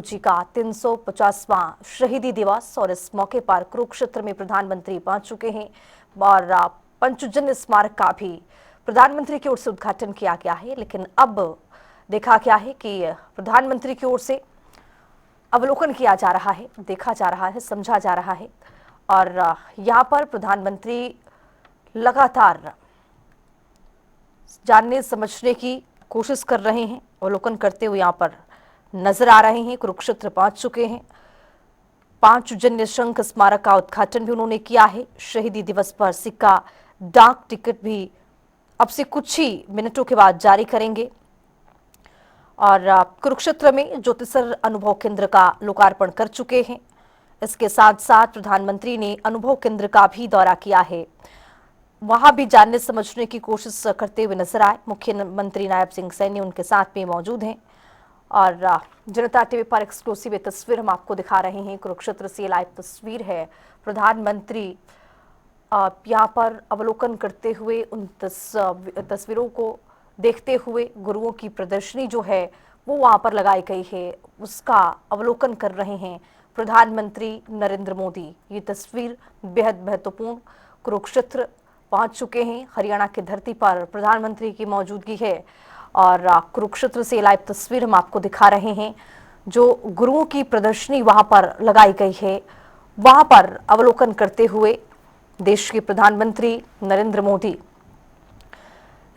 जी का 350वां शहीदी दिवस और इस मौके पर कुरुक्षेत्र में प्रधानमंत्री पहुंच चुके हैं और पंचजन्य स्मारक का भी प्रधानमंत्री की ओर से उद्घाटन किया गया है। लेकिन अब देखा गया है कि प्रधानमंत्री की ओर से अवलोकन किया जा रहा है, देखा जा रहा है, समझा जा रहा है और यहाँ पर प्रधानमंत्री लगातार जानने समझने की कोशिश कर रहे हैं, अवलोकन करते हुए यहाँ पर नजर आ रहे हैं। कुरुक्षेत्र पहुंच चुके हैं। पांचजन्य शंख स्मारक का उद्घाटन भी उन्होंने किया है। शहीदी दिवस पर सिक्का, डाक टिकट भी अब से कुछ ही मिनटों के बाद जारी करेंगे और कुरुक्षेत्र में ज्योतिसर अनुभव केंद्र का लोकार्पण कर चुके हैं। इसके साथ साथ प्रधानमंत्री ने अनुभव केंद्र का भी दौरा किया है, वहां भी जानने समझने की कोशिश करते हुए नजर आए। मुख्यमंत्री नायब सिंह सैनी उनके साथ में मौजूद हैं और जनता टीवी पर एक्सक्लूसिव तस्वीर हम आपको दिखा रहे हैं। कुरुक्षेत्र से लाइव तस्वीर है। प्रधानमंत्री यहाँ पर अवलोकन करते हुए उन तस्वीरों को देखते हुए गुरुओं की प्रदर्शनी जो है वो वहां पर लगाई गई है, उसका अवलोकन कर रहे हैं प्रधानमंत्री नरेंद्र मोदी। ये तस्वीर बेहद महत्वपूर्ण। कुरुक्षेत्र पहुंच चुके हैं। हरियाणा की धरती पर प्रधानमंत्री की मौजूदगी है और कुरुक्षेत्र से लाइव तस्वीर हम आपको दिखा रहे हैं। जो गुरुओं की प्रदर्शनी वहां पर लगाई गई है, वहां पर अवलोकन करते हुए देश के प्रधानमंत्री नरेंद्र मोदी,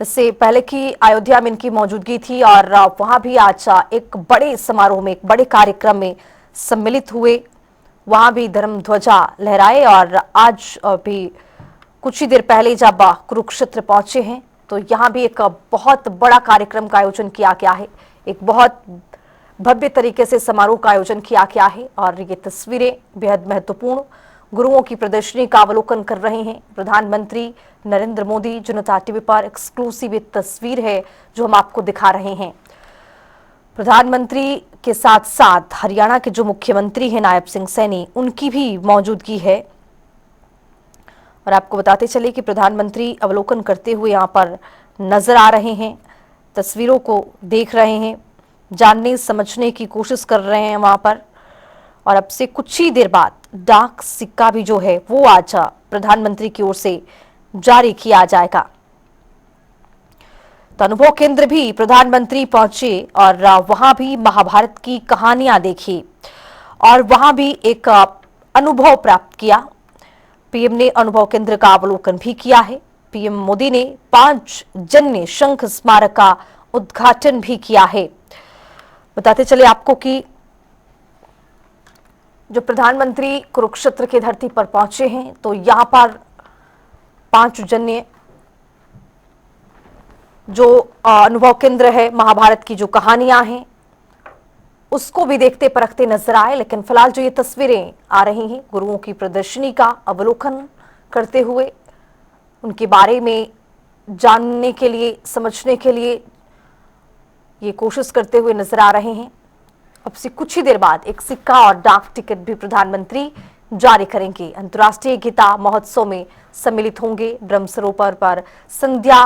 इससे पहले की अयोध्या में इनकी मौजूदगी थी और वहां भी आज एक बड़े समारोह में, एक बड़े कार्यक्रम में सम्मिलित हुए। वहां भी धर्म ध्वजा लहराए और आज भी कुछ ही देर पहले जब कुरुक्षेत्र पहुंचे हैं तो यहाँ भी एक बहुत बड़ा कार्यक्रम का आयोजन किया गया है। एक बहुत भव्य तरीके से समारोह का आयोजन किया गया है और ये तस्वीरें बेहद महत्वपूर्ण। गुरुओं की प्रदर्शनी का अवलोकन कर रहे हैं प्रधानमंत्री नरेंद्र मोदी। जनता टीवी पर एक्सक्लूसिव तस्वीर है जो हम आपको दिखा रहे हैं। प्रधानमंत्री के साथ साथ हरियाणा के जो मुख्यमंत्री हैं नायब सिंह सैनी, उनकी भी मौजूदगी है और आपको बताते चले कि प्रधानमंत्री अवलोकन करते हुए यहाँ पर नजर आ रहे हैं, तस्वीरों को देख रहे हैं, जानने समझने की कोशिश कर रहे हैं वहां पर। और अब से कुछ ही देर बाद डाक सिक्का भी जो है वो आज प्रधानमंत्री की ओर से जारी किया जाएगा। तो अनुभव केंद्र भी प्रधानमंत्री पहुंचे और वहां भी महाभारत की कहानियां देखी और वहां भी एक अनुभव प्राप्त किया। पीएम ने अनुभव केंद्र का अवलोकन भी किया है। पीएम मोदी ने पांचजन्य शंख स्मारक का उद्घाटन भी किया है। बताते चले आपको कि जो प्रधानमंत्री कुरुक्षेत्र की धरती पर पहुंचे हैं तो यहां पर पांचजन्य जो अनुभव केंद्र है, महाभारत की जो कहानियां हैं उसको भी देखते परखते नजर आए। लेकिन फिलहाल जो ये तस्वीरें आ रही हैं गुरुओं की प्रदर्शनी का अवलोकन करते हुए, उनके बारे में जानने के लिए, समझने के लिए ये कोशिश करते हुए नजर आ रहे हैं। अब से कुछ ही देर बाद एक सिक्का और डाक टिकट भी प्रधानमंत्री जारी करेंगे। अंतर्राष्ट्रीय गीता महोत्सव में सम्मिलित होंगे। ब्रह्म सरोवर पर संध्या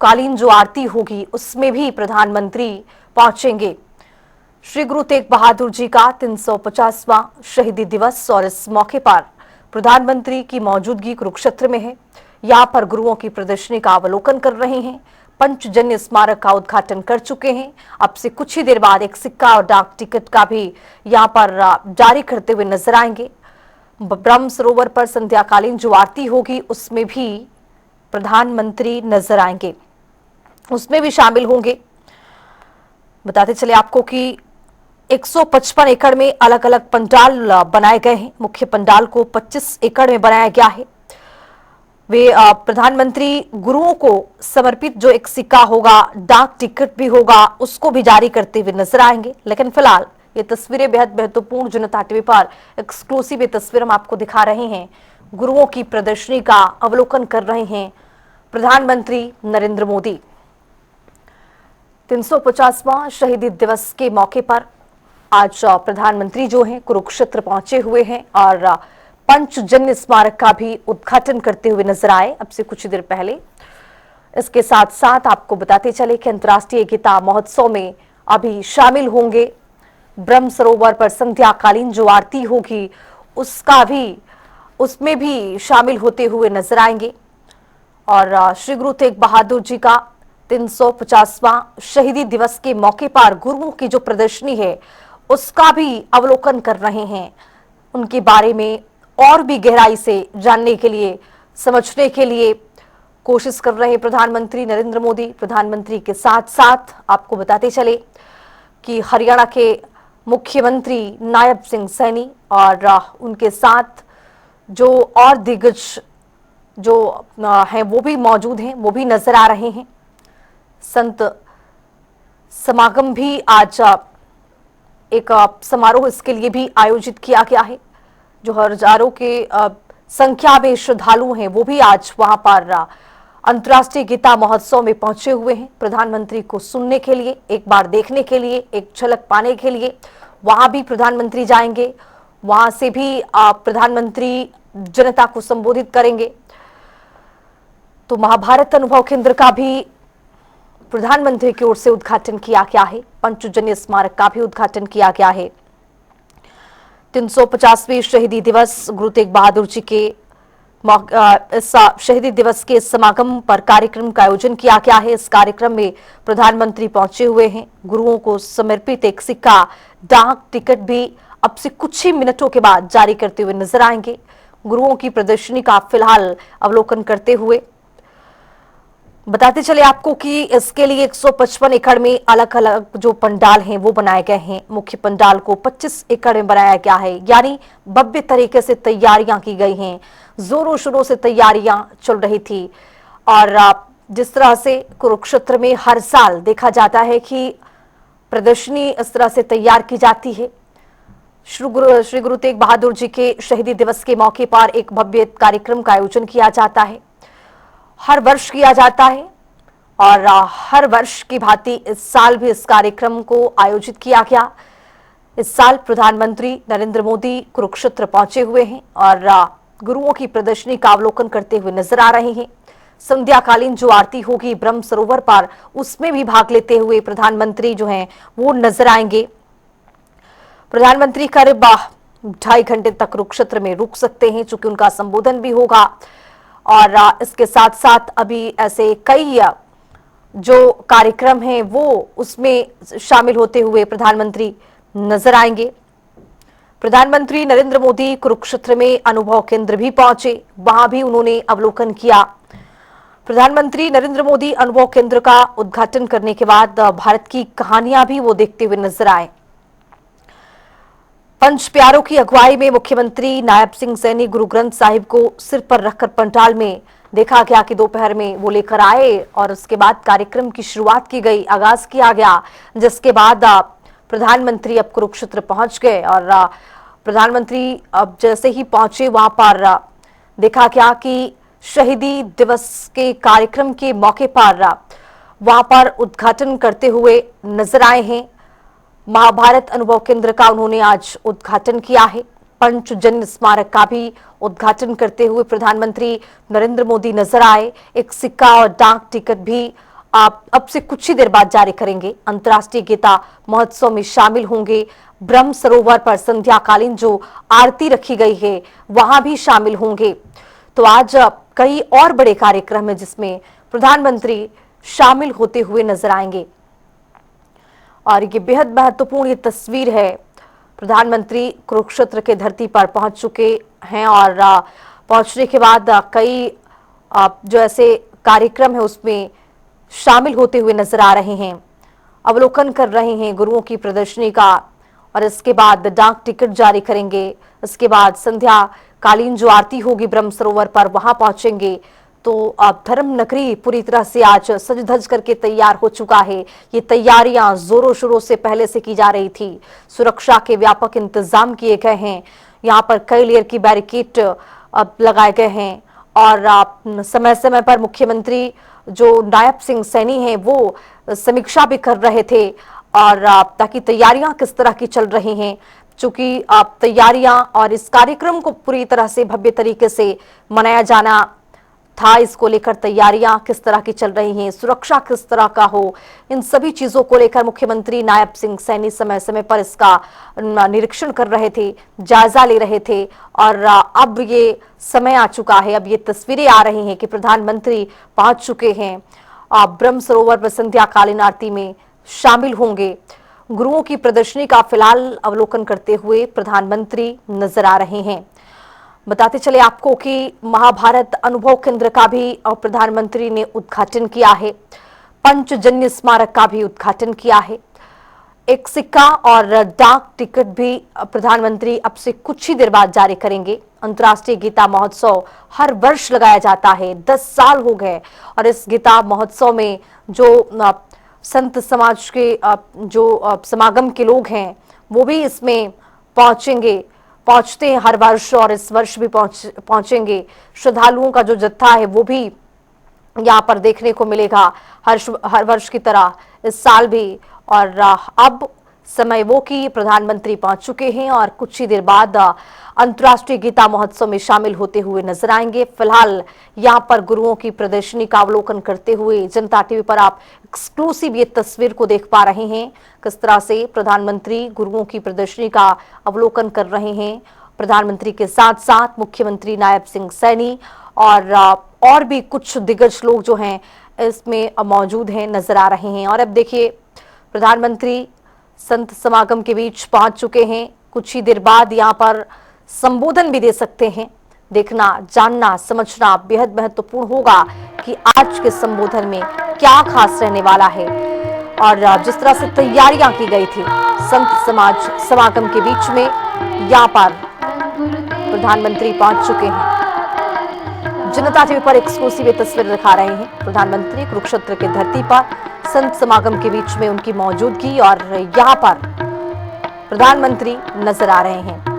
कालीन जो आरती होगी उसमें भी प्रधानमंत्री पहुंचेंगे। श्री गुरु तेग बहादुर जी का 350वां शहीदी दिवस और इस मौके पर प्रधानमंत्री की मौजूदगी कुरुक्षेत्र में है। यहाँ पर गुरुओं की प्रदर्शनी का अवलोकन कर रहे हैं। पंचजन्य स्मारक का उद्घाटन कर चुके हैं। अब से कुछ ही देर बाद एक सिक्का और डाक टिकट का भी यहाँ पर जारी करते हुए नजर आएंगे। ब्रह्म सरोवर पर संध्याकालीन जो आरती होगी उसमें भी प्रधानमंत्री नजर आएंगे, उसमें भी शामिल होंगे। बताते चले आपको कि 155 एकड़ में अलग अलग पंडाल बनाए गए हैं। मुख्य पंडाल को 25 एकड़ में बनाया गया है। वे प्रधानमंत्री गुरुओं को समर्पित जो एक सिक्का होगा, डाक टिकट भी होगा, उसको भी जारी करते हुए नजर आएंगे। लेकिन फिलहाल ये तस्वीरें बेहद महत्वपूर्ण। जनता टीवी पर एक्सक्लूसिव तस्वीर हम आपको दिखा रहे हैं। गुरुओं की प्रदर्शनी का अवलोकन कर रहे हैं प्रधानमंत्री नरेंद्र मोदी। 350वां शहीदी दिवस के मौके पर आज प्रधानमंत्री जो हैं कुरुक्षेत्र पहुंचे हुए हैं और पंचजन्य स्मारक का भी उद्घाटन करते हुए नजर आए अब से कुछ देर पहले। इसके साथ साथ आपको बताते चले कि अंतर्राष्ट्रीय गीता महोत्सव में अभी शामिल होंगे ब्रह्म सरोवर पर संध्याकालीन जो आरती होगी उसमें भी शामिल होते हुए नजर आएंगे। और श्री गुरु तेग बहादुर जी का 350वां शहीदी दिवस के मौके पर गुरुओं की जो प्रदर्शनी है उसका भी अवलोकन कर रहे हैं। उनके बारे में और भी गहराई से जानने के लिए, समझने के लिए कोशिश कर रहे प्रधानमंत्री नरेंद्र मोदी। प्रधानमंत्री के साथ साथ आपको बताते चले कि हरियाणा के मुख्यमंत्री नायब सिंह सैनी और उनके साथ जो और दिग्गज जो हैं वो भी मौजूद हैं, वो भी नजर आ रहे हैं। संत समागम भी आज एक समारोह इसके लिए भी आयोजित किया गया है। जो हजारों के संख्या में श्रद्धालु हैं वो भी आज वहां पर अंतर्राष्ट्रीय गीता महोत्सव में पहुंचे हुए हैं। प्रधानमंत्री को सुनने के लिए, एक बार देखने के लिए, एक झलक पाने के लिए वहां भी प्रधानमंत्री जाएंगे। वहां से भी प्रधानमंत्री जनता को संबोधित करेंगे। तो महाभारत अनुभव केंद्र का भी प्रधानमंत्री की ओर से उद्घाटन किया गया है। पंचजन्य स्मारक का भी उद्घाटन किया गया है। 350वें शहीदी दिवस गुरु तेग बहादुर जी के इस शहीदी दिवस के समागम पर कार्यक्रम का आयोजन किया गया है। इस कार्यक्रम में प्रधानमंत्री पहुंचे हुए हैं। गुरुओं को समर्पित एक सिक्का, डाक टिकट भी अब से कुछ ही मिनटों के बाद जारी करते हुए नजर आएंगे। गुरुओं की प्रदर्शनी का फिलहाल अवलोकन करते हुए बताते चले आपको कि इसके लिए 155 एकड़ में अलग अलग जो पंडाल हैं वो बनाए गए हैं। मुख्य पंडाल को 25 एकड़ में बनाया गया है, यानी भव्य तरीके से तैयारियां की गई हैं। जोरों शोरों से तैयारियां चल रही थी। और जिस तरह से कुरुक्षेत्र में हर साल देखा जाता है कि प्रदर्शनी इस तरह से तैयार की जाती है। श्री गुरु तेग बहादुर जी के शहीदी दिवस के मौके पर एक भव्य कार्यक्रम का आयोजन किया जाता है, हर वर्ष किया जाता है। और हर वर्ष की भांति इस साल भी इस कार्यक्रम को आयोजित किया गया। इस साल प्रधानमंत्री नरेंद्र मोदी कुरुक्षेत्र पहुंचे हुए हैं और गुरुओं की प्रदर्शनी का अवलोकन करते हुए नजर आ रहे हैं। संध्याकालीन जो आरती होगी ब्रह्म सरोवर पर, उसमें भी भाग लेते हुए प्रधानमंत्री जो हैं वो नजर आएंगे। प्रधानमंत्री करीब 2.5 घंटे तक कुरुक्षेत्र में रुक सकते हैं, चूंकि उनका संबोधन भी होगा। और इसके साथ साथ अभी ऐसे कई जो कार्यक्रम हैं वो उसमें शामिल होते हुए प्रधानमंत्री नजर आएंगे। प्रधानमंत्री नरेंद्र मोदी कुरुक्षेत्र में अनुभव केंद्र भी पहुंचे, वहां भी उन्होंने अवलोकन किया। प्रधानमंत्री नरेंद्र मोदी अनुभव केंद्र का उद्घाटन करने के बाद भारत की कहानियां भी वो देखते हुए नजर आए। पंच प्यारों की अगुवाई में मुख्यमंत्री नायब सिंह सैनी गुरु ग्रंथ साहिब को सिर पर रखकर पंडाल में देखा गया कि दोपहर में वो लेकर आए और उसके बाद कार्यक्रम की शुरुआत की गई, आगाज किया गया। जिसके बाद प्रधानमंत्री अब कुरुक्षेत्र पहुंच गए और प्रधानमंत्री अब जैसे ही पहुंचे वहां पर देखा गया कि शहीदी दिवस के कार्यक्रम के मौके पर वहां पर उद्घाटन करते हुए नजर आए हैं। महाभारत अनुभव केंद्र का उन्होंने आज उद्घाटन किया है। पंचजन्य स्मारक का भी उद्घाटन करते हुए प्रधानमंत्री नरेंद्र मोदी नजर आए। एक सिक्का और डाक टिकट भी आप अब से कुछ ही देर बाद जारी करेंगे। अंतर्राष्ट्रीय गीता महोत्सव में शामिल होंगे। ब्रह्म सरोवर पर संध्याकालीन जो आरती रखी गई है वहां भी शामिल होंगे। तो आज कई और बड़े कार्यक्रम है जिसमें प्रधानमंत्री शामिल होते हुए नजर आएंगे। और ये बेहद महत्वपूर्ण ये तस्वीर है। प्रधानमंत्री कुरुक्षेत्र के धरती पर पहुंच चुके हैं और पहुंचने के बाद कई जो ऐसे कार्यक्रम है उसमें शामिल होते हुए नजर आ रहे हैं, अवलोकन कर रहे हैं गुरुओं की प्रदर्शनी का। और इसके बाद डाक टिकट जारी करेंगे। इसके बाद संध्या कालीन जो आरती होगी ब्रह्म सरोवर पर वहां पहुंचेंगे। तो अब धर्म नगरी पूरी तरह से आज सज धज करके तैयार हो चुका है। ये तैयारियां जोरों शोरों से पहले से की जा रही थी। सुरक्षा के व्यापक इंतजाम किए गए हैं। यहाँ पर कई लेयर की बैरिकेड अब लगाए गए हैं और समय समय पर मुख्यमंत्री जो नायब सिंह सैनी हैं वो समीक्षा भी कर रहे थे और ताकि तैयारियां किस तरह की चल रही हैं। चूंकि तैयारियां और इस कार्यक्रम को पूरी तरह से भव्य तरीके से मनाया जाना था, इसको लेकर तैयारियां किस तरह की चल रही हैं, सुरक्षा किस तरह का हो, इन सभी चीजों को लेकर मुख्यमंत्री नायब सिंह सैनी समय समय पर इसका निरीक्षण कर रहे थे, जायजा ले रहे थे। और अब ये समय आ चुका है, अब ये तस्वीरें आ रही हैं कि प्रधानमंत्री पहुंच चुके हैं, ब्रह्म सरोवर में संध्याकालीन आरती में शामिल होंगे। गुरुओं की प्रदर्शनी का फिलहाल अवलोकन करते हुए प्रधानमंत्री नजर आ रहे हैं। बताते चले आपको कि महाभारत अनुभव केंद्र का भी प्रधानमंत्री ने उद्घाटन किया है, पंचजन्य स्मारक का भी उद्घाटन किया है। एक सिक्का और डाक टिकट भी प्रधानमंत्री अब से कुछ ही देर बाद जारी करेंगे। अंतर्राष्ट्रीय गीता महोत्सव हर वर्ष लगाया जाता है, 10 साल हो गए, और इस गीता महोत्सव में जो संत समाज के जो समागम के लोग हैं वो भी इसमें पहुंचते हैं हर वर्ष, और इस वर्ष भी पहुंचेंगे। श्रद्धालुओं का जो जत्था है वो भी यहाँ पर देखने को मिलेगा हर वर्ष की तरह इस साल भी। और अब समय वो कि प्रधानमंत्री पहुंच चुके हैं और कुछ ही देर बाद अंतर्राष्ट्रीय गीता महोत्सव में शामिल होते हुए नजर आएंगे। फिलहाल यहाँ पर गुरुओं की प्रदर्शनी का अवलोकन करते हुए जनता टीवी पर आप एक्सक्लूसिव ये तस्वीर को देख पा रहे हैं, किस तरह से प्रधानमंत्री गुरुओं की प्रदर्शनी का अवलोकन कर रहे हैं। प्रधानमंत्री के साथ साथ मुख्यमंत्री नायब सिंह सैनी और भी कुछ दिग्गज लोग जो हैं इसमें मौजूद हैं, नजर आ रहे हैं। और अब देखिए प्रधानमंत्री संत समागम के बीच पहुंच चुके हैं, कुछ ही देर बाद यहाँ पर संबोधन भी दे सकते हैं। देखना, जानना, समझना बेहद महत्वपूर्ण होगा कि आज के संबोधन में क्या खास रहने वाला है। और जिस तरह से तैयारियां की गई थी संत समाज समागम के बीच में, यहाँ पर प्रधानमंत्री पहुंच चुके हैं। जनता टीवी पर एक्सक्लूसिव तस्वीर दिखा रहे हैं प्रधानमंत्री कुरुक्षेत्र की धरती पर संत समागम के बीच में उनकी मौजूदगी, और यहाँ पर प्रधानमंत्री नजर आ रहे हैं।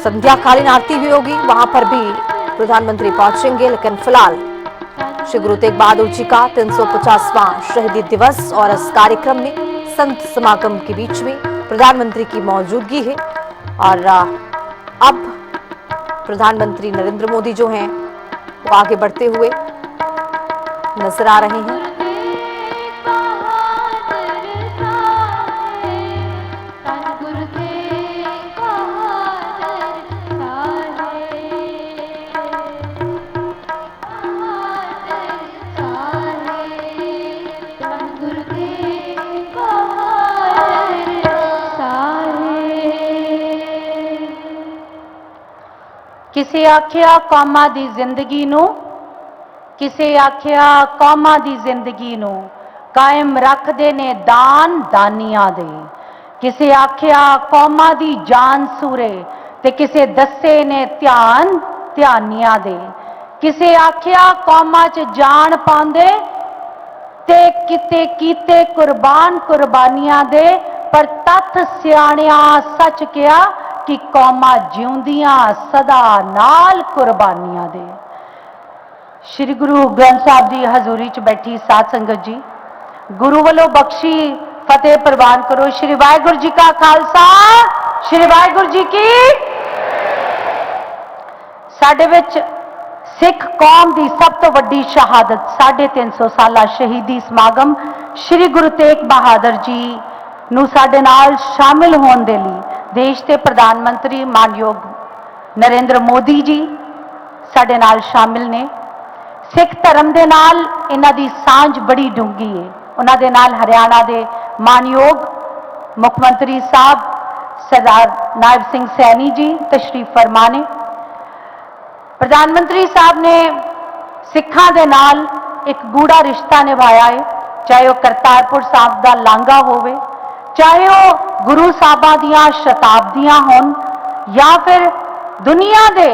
संध्याकालीन आरती भी होगी, वहां पर भी प्रधानमंत्री पहुंचेंगे। लेकिन फिलहाल श्री गुरु तेग बहादुर जी का 350वां शहीदी दिवस, और इस कार्यक्रम में संत समागम के बीच में प्रधानमंत्री की मौजूदगी है। और अब प्रधानमंत्री नरेंद्र मोदी जो हैं वो आगे बढ़ते हुए नजर आ रहे हैं। किसे आख्या कौमां दी जिंदगी नूं, किसे आख्या कौमां दी जिंदगी नूं कायम रखदे ने दान दानियां दे। किसे आख्या कौमां दी जान सूरे ते किसे दस्से ने ध्यान ध्यानियां दे। किसे आख्या कौमां च जान पांदे ते किते कीते कुर्बान कुर्बानियां दे। पर तथ सियाणिया सच किया कि कौमां जिउंदियां सदा नाल कुर्बानियां दे। श्री गुरु ग्रंथ साहब जी हजूरी च बैठी साध संगत जी, गुरु वालों बख्शी फतेह प्रवान करो। श्री वाहिगुरु जी का खालसा, श्री वाहिगुरु जी की। साडे विच सिख कौम की सब तो वड्डी शहादत 350 साला शहीदी समागम श्री गुरु तेग बहादुर जी नूं साडे नाल शामिल होने दे लई देश के प्रधानमंत्री मानयोग नरेंद्र मोदी जी साडे नाल शामिल ने। सिख धर्म दे नाल इन्हां दी सांझ बड़ी डूंगी है। उन्हां दे नाल हरियाणा दे मानयोग मुख्यमंत्री साहब सरदार नायब सिंह सैनी जी तशरीफ फरमा ने। प्रधानमंत्री साहब ने सिखां दे नाल एक गूढ़ा रिश्ता निभाया है, चाहे वह करतारपुर साहब का लांघा होवे, चाहे वह गुरु साहबां दियां शताब्दियां होन, या फिर दुनिया दे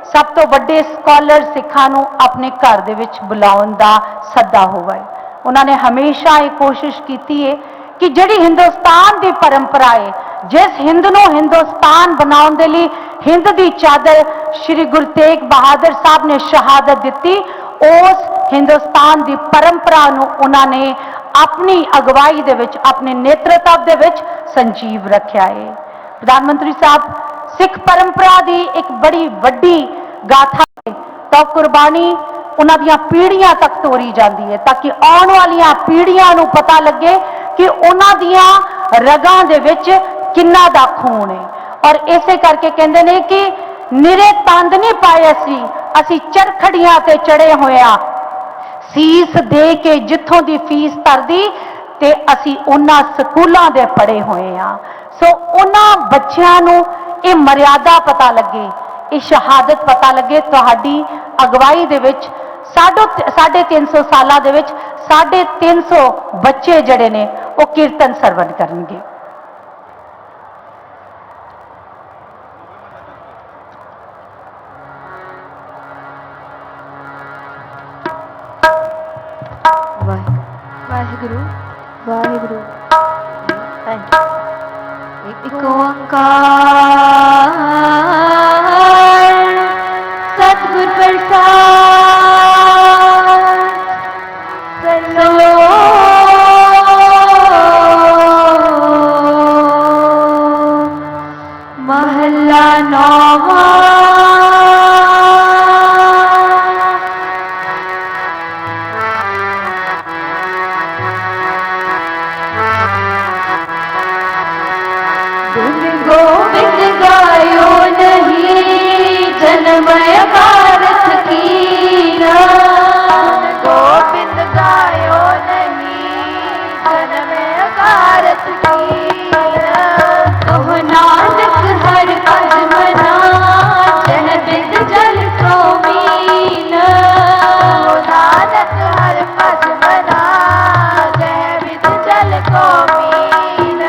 सब तो बड़े स्कॉलर सिखां नूं अपने घर दे विच बुलाउण दा सद्दा होवे। उन्होंने हमेशा ये कोशिश की है कि जिहड़ी हिंदुस्तान की परंपरा है, जिस हिंद नूं हिंदुस्तान बनाउण दे लई हिंद की चादर श्री गुरु तेग बहादुर साहब ने शहादत दी, उस हिंदुस्तान की परंपरा नूं उन्होंने अपनी अगवाई दे विच अपने नेतृत्व दे विच संजीव रखा है। प्रधानमंत्री साहब सिख परंपरा की एक बड़ी वड्डी गाथा है। ਤਾਂ ਕੁਰਬਾਨੀ ਉਹਨਾਂ ਦੀਆਂ ਪੀੜ੍ਹੀਆਂ ਤੱਕ ਤੋਰੀ ਜਾਂਦੀ ਹੈ, ਤਾਂ ਕਿ ਆਉਣ ਵਾਲੀਆਂ ਪੀੜ੍ਹੀਆਂ ਨੂੰ ਪਤਾ ਲੱਗੇ ਕਿ ਉਹਨਾਂ ਦੀਆਂ ਰਗਾਂ ਦੇ ਵਿੱਚ ਕਿੰਨਾ ਦਾ ਖੂਨ ਹੈ। ਔਰ ਇਸੇ ਕਰਕੇ ਕਹਿੰਦੇ ਨੇ ਕਿ ਨਿਰੇ ਤੰਦ ਨਹੀਂ ਪਾਏ ਅਸੀਂ ਚਰਖੜੀਆਂ ਤੇ ਚੜੇ ਹੋਏ ਆ, ਸੀਸ ਦੇ ਕੇ ਜਿੱਥੋਂ ਦੀ ਫੀਸ ਤਰਦੀ ਤੇ ਅਸੀਂ ਉਹਨਾਂ ਸਕੂਲਾਂ ਦੇ ਪੜ੍ਹੇ ਹੋਏ ਆ। ਸੋ ਉਹਨਾਂ ਬੱਚਿਆਂ ਨੂੰ ਇਹ ਮਰਿਆਦਾ ਪਤਾ ਲੱਗੇ, ਇਹ ਸ਼ਹਾਦਤ ਪਤਾ ਲੱਗੇ। ਤੁਹਾਡੀ ਅਗਵਾਈ ਦੇ ਵਿੱਚ 350 ਸਾਲਾਂ ਦੇ ਵਿੱਚ 350 ਬੱਚੇ ਜਿਹੜੇ ਨੇ ਉਹ ਕੀਰਤਨ ਸਰਵਣ ਕਰਨਗੇ। वाहिगुरु वाहिगुरु एक ओंकार सतगुर प्रसाद महला नौवा। गोविंद गायो नहीं जन्मय भारत की, गोविंद गायो नहीं जन्मय भारत की। कहो नानक हर पद मना जन बिंद जल को मीन, नानक हर पद मना जय बिंद जल को मीन।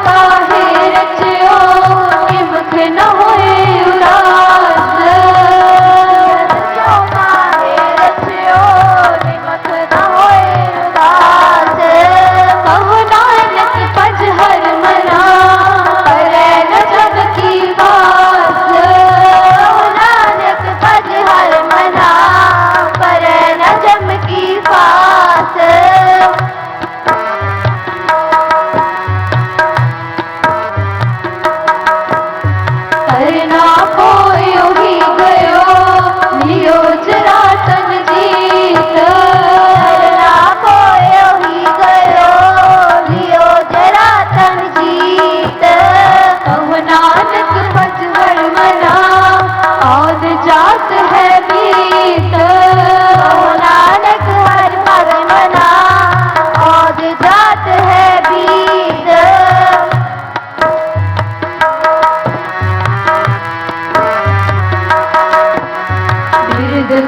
काहे रचियो निमख न होए उदास, काहे रचियो निमख न होए उदास। कहो नानक पज हर मना करे न जग की बास, कहो नानक पज हर मना करे न जग की बास। करना कोई ही गयो लियो जरा तन जीत, करना कोई ही गयो लियो जरा तन जीत। कहो नानक पज हर मना औद जात है बीत, कहो नानक हर पद मना औद जात है बीत।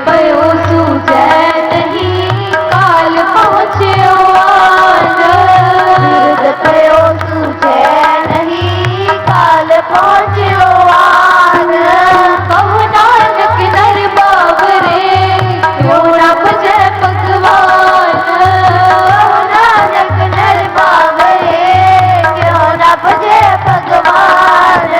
पयो सूझे नहीं काल पहुँच्यो आन, पयो सूझे नहीं काल पहुँच्यो आन। कहो नानक नर बावरे क्यों न भजे भगवान, कहो नानक नर बावरे क्यों न भजे भगवान।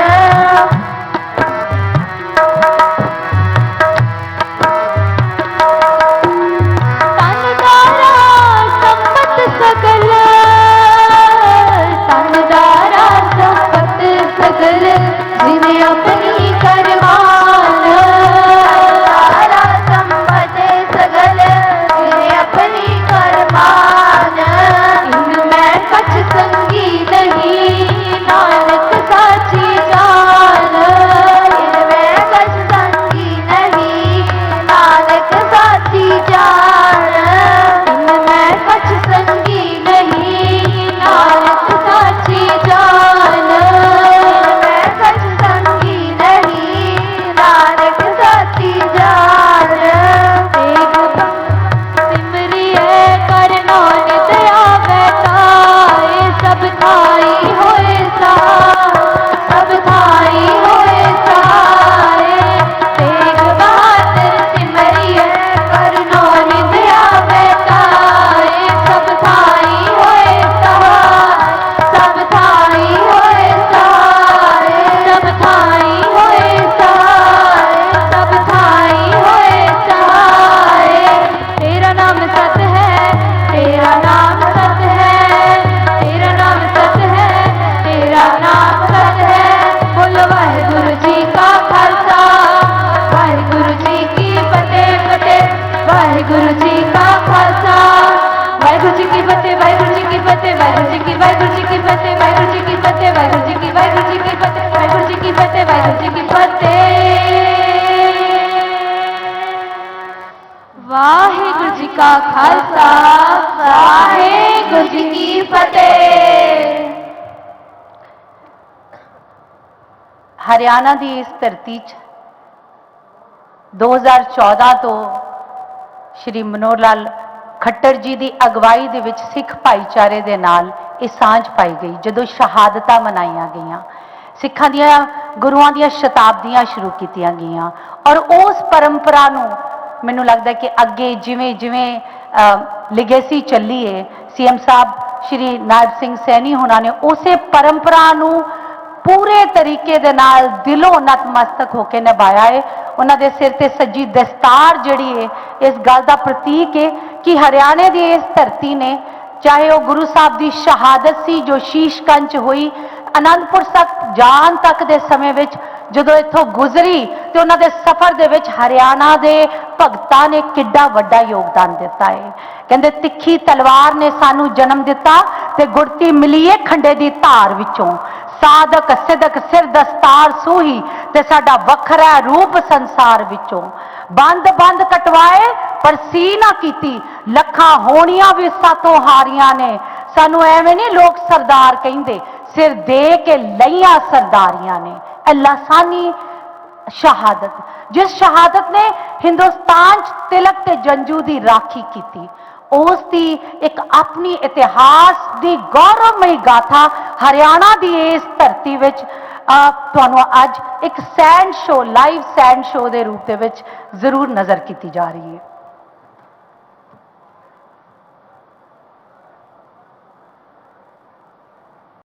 वाहिगुरु जी का खालसा वाहिगुरु जी की फतेह वाहिगुरु जी की फतेह वाहिगुरु जी की फतेह वाहिगुरु जी की फतेह वाहिगुरु जी की फतेह वाहिगुरु जी की फतेह वाहिगुरु जी की फतेह वाहिगुरु जी की फतेह वाहिगुरु जी का खालसा वाहिगुरु जी की फतेह। ਹਰਿਆਣਾ ਦੀ ਇਸ ਧਰਤੀ 'ਚ 2014 ਤੋਂ ਸ਼੍ਰੀ ਮਨੋਹਰ ਲਾਲ ਖੱਟਰ ਜੀ ਦੀ ਅਗਵਾਈ ਦੇ ਵਿੱਚ ਸਿੱਖ ਭਾਈਚਾਰੇ ਦੇ ਨਾਲ ਇਹ ਸਾਂਝ ਪਾਈ ਗਈ। ਜਦੋਂ ਸ਼ਹਾਦਤਾਂ ਮਨਾਈਆਂ ਗਈਆਂ, ਸਿੱਖਾਂ ਦੀਆਂ ਗੁਰੂਆਂ ਦੀਆਂ ਸ਼ਤਾਬਦੀਆਂ ਸ਼ੁਰੂ ਕੀਤੀਆਂ ਗਈਆਂ ਔਰ ਉਸ ਪਰੰਪਰਾ ਨੂੰ ਮੈਨੂੰ ਲੱਗਦਾ ਕਿ ਅੱਗੇ ਜਿਵੇਂ ਜਿਵੇਂ ਲਿਗੇਸੀ ਚੱਲੀ ਹੈ, ਸੀਐਮ ਸਾਹਿਬ ਸ਼੍ਰੀ ਨਾਇਬ ਸਿੰਘ ਸੈਣੀ ਹੋਣਾ ਨੇ ਉਸੇ ਪਰੰਪਰਾ ਨੂੰ ਪੂਰੇ ਤਰੀਕੇ ਦੇ ਨਾਲ ਦਿਲੋਂ ਨਤਮਸਤਕ ਹੋ ਕੇ ਨਿਭਾਇਆ ਹੈ। ਉਹਨਾਂ ਦੇ ਸਿਰ ਤੇ ਸੱਜੀ ਦਸਤਾਰ ਜਿਹੜੀ ਹੈ ਇਸ ਗੱਲ ਦਾ ਪ੍ਰਤੀਕ ਹੈ ਕਿ ਹਰਿਆਣੇ ਦੀ ਇਸ ਧਰਤੀ ਨੇ, ਚਾਹੇ ਉਹ ਗੁਰੂ ਸਾਹਿਬ ਦੀ ਸ਼ਹਾਦਤ ਸੀ ਜੋ ਸ਼ੀਸ਼ਗੰਜ ਹੋਈ, ਅਨੰਦਪੁਰ ਸਾਹਿਬ ਜਾਣ ਤੱਕ ਦੇ ਸਮੇਂ ਵਿੱਚ ਜਦੋਂ ਇੱਥੋਂ ਗੁਜ਼ਰੀ ਤੇ ਉਹਨਾਂ ਦੇ ਸਫ਼ਰ ਦੇ ਵਿੱਚ ਹਰਿਆਣਾ ਦੇ ਭਗਤਾਂ ਨੇ ਕਿੱਡਾ ਵੱਡਾ ਯੋਗਦਾਨ ਦਿੱਤਾ ਹੈ। ਕਹਿੰਦੇ ਤਿੱਖੀ ਤਲਵਾਰ ਨੇ ਸਾਨੂੰ ਜਨਮ ਦਿੱਤਾ ਤੇ ਗੁਰਤੀ ਮਿਲੀ ਏ ਖੰਡੇ ਦੀ ਧਾਰ ਵਿੱਚੋਂ, ਸਾਧਕ ਸਿਦਕ ਸਿਰ ਦਸਤਾਰ ਸੂਹੀ ਤੇ ਸਾਡਾ ਵੱਖਰਾ ਰੂਪ ਸੰਸਾਰ ਵਿੱਚੋਂ, ਬੰਦ ਬੰਦ ਕਟਵਾਏ ਪਰ ਸੀ ਨਾ ਕੀਤੀ, ਲੱਖਾਂ ਹੋਣੀਆਂ ਵੀ ਸਾਤੋਂ ਹਾਰੀਆਂ ਨੇ, ਸਾਨੂੰ ਐਵੇਂ ਨਹੀਂ ਲੋਕ ਸਰਦਾਰ ਕਹਿੰਦੇ, ਸਿਰ ਦੇ ਕੇ ਲਈਆਂ ਸਰਦਾਰੀਆਂ ਨੇ। ਇਹ ਲਾਸਾਨੀ ਸ਼ਹਾਦਤ, ਜਿਸ ਸ਼ਹਾਦਤ ਨੇ ਹਿੰਦੁਸਤਾਨ 'ਚ ਤਿਲਕ ਤੇ ਜੰਜੂ ਦੀ ਰਾਖੀ ਕੀਤੀ, ਉਸ ਦੀ ਇੱਕ ਆਪਣੀ ਇਤਿਹਾਸ ਦੀ ਗੌਰਵਮਈ ਗਾਥਾ ਹਰਿਆਣਾ ਦੀ ਇਸ ਧਰਤੀ ਵਿੱਚ ਤੁਹਾਨੂੰ ਅੱਜ ਇੱਕ send show, live send show ਦੇ ਰੂਪ ਦੇ ਵਿੱਚ ਜ਼ਰੂਰ ਨਜ਼ਰ ਕੀਤੀ ਜਾ ਰਹੀ ਹੈ।